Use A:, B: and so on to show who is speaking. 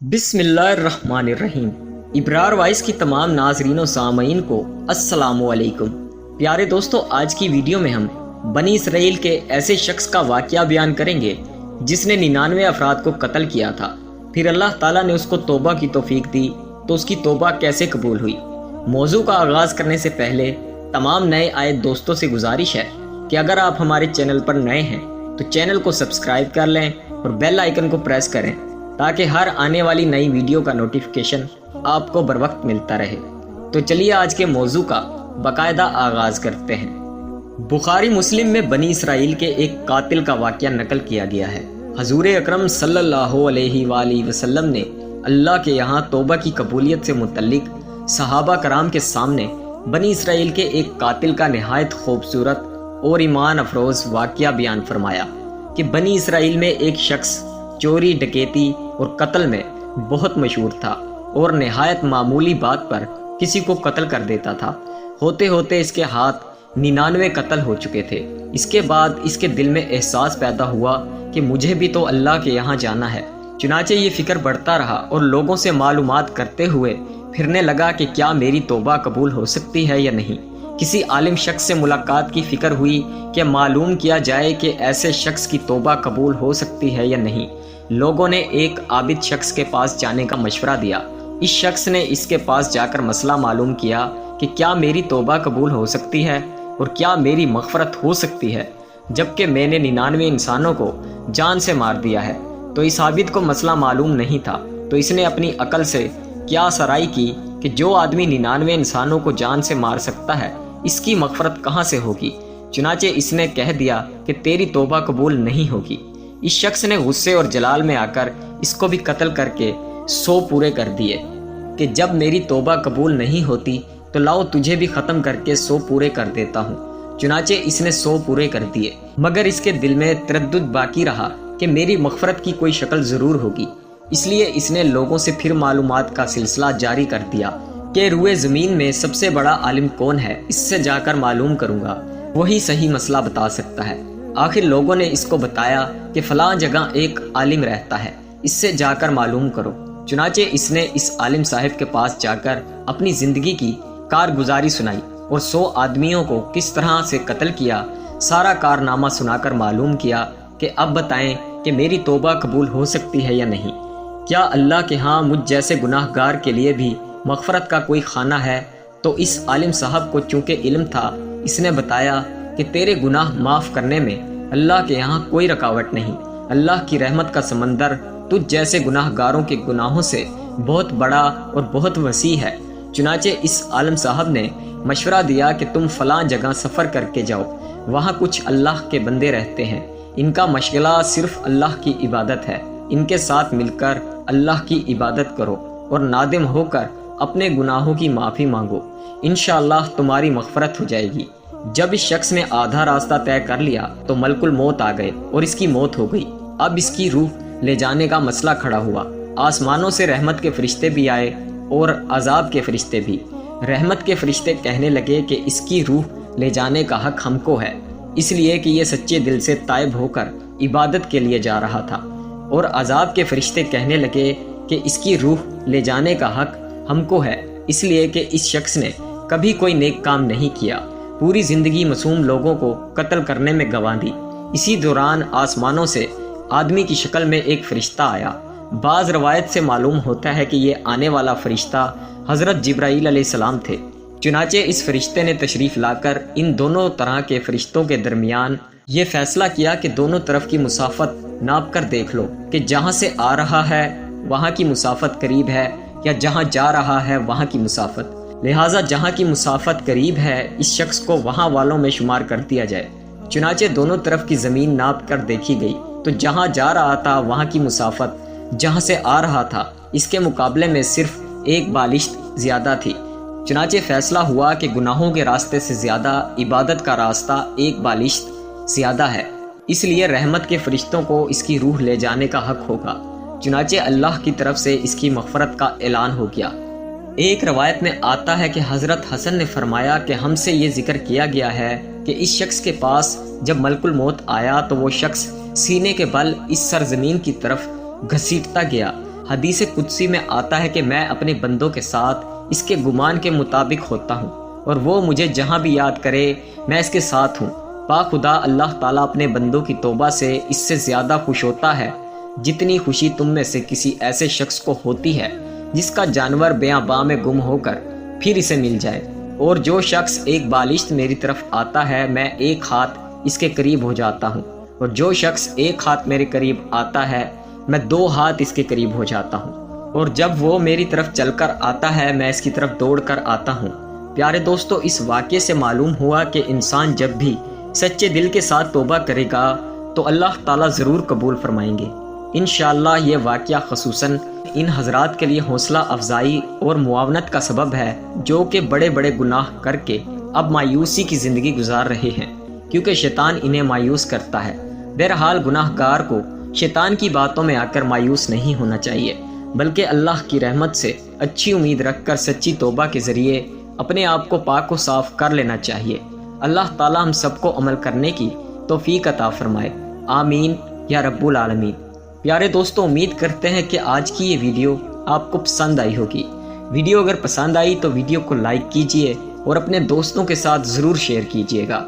A: बिस्मिल्लाहिर्रहमानिर्रहीम। इब्रार वॉइस की तमाम नाजरीन और सामईन को अस्सलामुअलैकुम। प्यारे दोस्तों, आज की वीडियो में हम बनी इसराइल के ऐसे शख्स का वाक़या बयान करेंगे जिसने 99 अफराद को कत्ल किया था। फिर अल्लाह ताला ने उसको तौबा की तौफीक दी तो उसकी तौबा कैसे कबूल हुई। मौजू का आगाज़ करने से पहले तमाम नए आए दोस्तों से गुजारिश है कि अगर आप हमारे चैनल पर नए हैं तो चैनल को सब्सक्राइब कर लें और बेल आइकन को प्रेस करें ताकि हर आने वाली नई वीडियो का नोटिफिकेशन आपको बर वक्त मिलता रहे। तो चलिए आज के मौजू का बाकायदा आगाज करते हैं। बुखारी मुस्लिम में बनी इसराइल के एक कातिल का वाक़या नकल किया गया है। हजूर अकरम सल्लल्लाहु अलैहि वसल्लम ने अल्लाह के यहाँ तौबा की कबूलियत से मुतल्लिक सहाबा कराम के सामने बनी इसराइल के एक कातिल का निहायत खूबसूरत और ईमान अफरोज वाक़या बयान फरमाया कि बनी इसराइल में एक शख्स चोरी, डकैती और कत्ल में बहुत मशहूर था और निहायत मामूली बात पर किसी को कत्ल कर देता था। होते होते इसके हाथ 99 कत्ल हो चुके थे। इसके बाद इसके दिल में एहसास पैदा हुआ कि मुझे भी तो अल्लाह के यहाँ जाना है। चुनाचे ये फिक्र बढ़ता रहा और लोगों से मालूमात करते हुए फिरने लगा कि क्या मेरी तौबा कबूल हो सकती है या नहीं। किसी आलिम शख्स से मुलाकात की फिक्र हुई कि मालूम किया जाए कि ऐसे शख्स की तौबा कबूल हो सकती है या नहीं। लोगों ने एक आबिद शख्स के पास जाने का मशवरा दिया। इस शख्स ने इसके पास जाकर मसला मालूम किया कि क्या मेरी तौबा कबूल हो सकती है और क्या मेरी मग़फ़रत हो सकती है, जबकि मैंने 99 इंसानों को जान से मार दिया है। तो इस आबिद को मसला मालूम नहीं था, तो इसने अपनी अकल से क्या सराई की कि जो आदमी 99 इंसानों को जान से मार सकता है, इसकी मग़फ़रत कहाँ से होगी। चुनाचे इसने कह दिया कि तेरी तौबा कबूल नहीं होगी। इस शख्स ने गुस्से और जलाल में आकर इसको भी कत्ल करके 100 पूरे कर दिए कि जब मेरी तौबा कबूल नहीं होती तो लाओ तुझे भी ख़त्म करके 100 पूरे कर देता हूँ। चुनाचे इसने 100 पूरे कर दिए, मगर इसके दिल में तरद्दुद बाकी रहा कि मेरी मग़फ़रत की कोई शक्ल ज़रूर होगी। इसलिए इसने लोगों से फिर मालूमात का सिलसिला जारी कर दिया कि रुए ज़मीन में सबसे बड़ा आलिम कौन है, इससे जाकर मालूम करूँगा, वही सही मसला बता सकता है। आखिर लोगों ने इसको बताया कि फ़लाँ जगह एक आलिम रहता है, इससे जाकर मालूम करो। चुनाचे इसने इस आलिम साहिब के पास जाकर अपनी ज़िंदगी की कारगुजारी सुनाई और 100 आदमियों को किस तरह से कत्ल किया, सारा कारनामा सुनाकर मालूम किया कि अब बताएं कि मेरी तौबा कबूल हो सकती है या नहीं। क्या अल्लाह के यहाँ मुझ जैसे गुनाहगार के लिए भी मग़फ़रत का कोई खाना है। तो इस आलिम साहब को चूँकि इल्म था, इसने बताया कि तेरे गुनाह माफ़ करने में अल्लाह के यहाँ कोई रुकावट नहीं। अल्लाह की रहमत का समंदर तुझ जैसे गुनाहगारों के गुनाहों से बहुत बड़ा और बहुत वसी है। चुनाचे इस आलिम साहब ने मशवरा दिया कि तुम फ़लाँ जगह सफ़र करके जाओ, वहाँ कुछ अल्लाह के बंदे रहते हैं, इनका मशगला सिर्फ़ अल्लाह की इबादत है। इनके साथ मिलकर अल्लाह की इबादत करो और नादिम होकर अपने गुनाहों की माफ़ी मांगो, इंशाअल्लाह तुम्हारी मग़फ़रत हो जाएगी। जब इस शख्स ने आधा रास्ता तय कर लिया तो मलकुल मौत आ गए और इसकी मौत हो गई। अब इसकी रूह ले जाने का मसला खड़ा हुआ। आसमानों से रहमत के फरिश्ते भी आए और अजाब के फरिश्ते भी। रहमत के फरिश्ते कहने लगे कि इसकी रूह ले जाने का हक हमको है, इसलिए कि ये सच्चे दिल से ताइब होकर इबादत के लिए जा रहा था। और अजाब के फरिश्ते कहने लगे कि इसकी रूह ले जाने का हक हमको है, इसलिए कि इस शख्स ने कभी कोई नेक काम नहीं किया, पूरी ज़िंदगी मासूम लोगों को कत्ल करने में गंवा दी। इसी दौरान आसमानों से आदमी की शक्ल में एक फ़रिश्ता आया। बाज़ रवायत से मालूम होता है कि ये आने वाला फ़रिश्ता हज़रत जिब्राईल अलैहिस्सलाम थे। चुनाचे इस फ़रिश्ते ने तशरीफ़ लाकर इन दोनों तरह के फ़रिश्तों के दरमियान ये फ़ैसला किया कि दोनों तरफ की मुसाफत नाप कर देख लो कि जहाँ से आ रहा है वहाँ की मुसाफत करीब है या जहाँ जा रहा है वहाँ की मुसाफत। लिहाजा जहाँ की मुसाफत करीब है, इस शख्स को वहाँ वालों में शुमार कर दिया जाए। चुनाचे दोनों तरफ की ज़मीन नाप कर देखी गई तो जहाँ जा रहा था वहाँ की मुसाफत जहाँ से आ रहा था इसके मुकाबले में सिर्फ एक बालिश्त ज़्यादा थी। चुनाचे फ़ैसला हुआ कि गुनाहों के रास्ते से ज़्यादा इबादत का रास्ता एक बालिश्त ज़्यादा है, इसलिए रहमत के फ़रिश्तों को इसकी रूह ले जाने का हक होगा। चुनाचे अल्लाह की तरफ से इसकी मग़फ़रत का ऐलान हो गया। एक रवायत में आता है कि हज़रत हसन ने फरमाया कि हमसे ये जिक्र किया गया है कि इस शख्स के पास जब मलकुल मौत आया तो वो शख्स सीने के बल इस सरजमीन की तरफ घसीटता गया حدیث قدسی میں آتا ہے کہ میں اپنے بندوں کے ساتھ اس کے گمان کے مطابق ہوتا ہوں اور وہ مجھے جہاں بھی یاد کرے میں اس کے ساتھ ہوں۔ پاک خدا اللہ تعالیٰ اپنے بندوں کی توبہ سے اس سے زیادہ خوش ہوتا ہے جتنی خوشی تم میں سے کسی ایسے شخص کو ہوتی ہے جس کا جانور بیاباں میں گم ہو کر پھر اسے مل جائے۔ اور جو شخص ایک بالشت میری طرف آتا ہے میں ایک ہاتھ اس کے قریب ہو جاتا ہوں، اور جو شخص ایک ہاتھ میرے قریب آتا ہے میں 2 ہاتھ اس کے قریب ہو جاتا ہوں، اور جب وہ میری طرف چل کر آتا ہے میں اس کی طرف دوڑ کر آتا ہوں۔ پیارے دوستو، اس واقعے سے معلوم ہوا کہ انسان جب بھی سچے دل کے ساتھ توبہ کرے گا تو اللہ تعالیٰ ضرور قبول فرمائیں گے۔ انشاءاللہ یہ واقعہ خصوصاً ان حضرات کے لیے حوصلہ افزائی اور معاونت کا سبب ہے جو کہ بڑے بڑے گناہ کر کے اب مایوسی کی زندگی گزار رہے ہیں، کیونکہ شیطان انہیں مایوس کرتا ہے۔ بہرحال گناہ گار کو شیطان کی باتوں میں آ کر مایوس نہیں ہونا چاہیے، بلکہ اللہ کی رحمت سے اچھی امید رکھ کر سچی توبہ کے ذریعے اپنے آپ کو پاک و صاف کر لینا چاہیے۔ اللہ تعالیٰ ہم سب کو عمل کرنے کی توفیق عطا فرمائے، آمین یا رب العالمین۔ پیارے دوستوں، امید کرتے ہیں کہ آج کی یہ ویڈیو آپ کو پسند آئی ہوگی۔ ویڈیو اگر پسند آئی تو ویڈیو کو لائک کیجئے اور اپنے دوستوں کے ساتھ ضرور شیئر کیجئے گا۔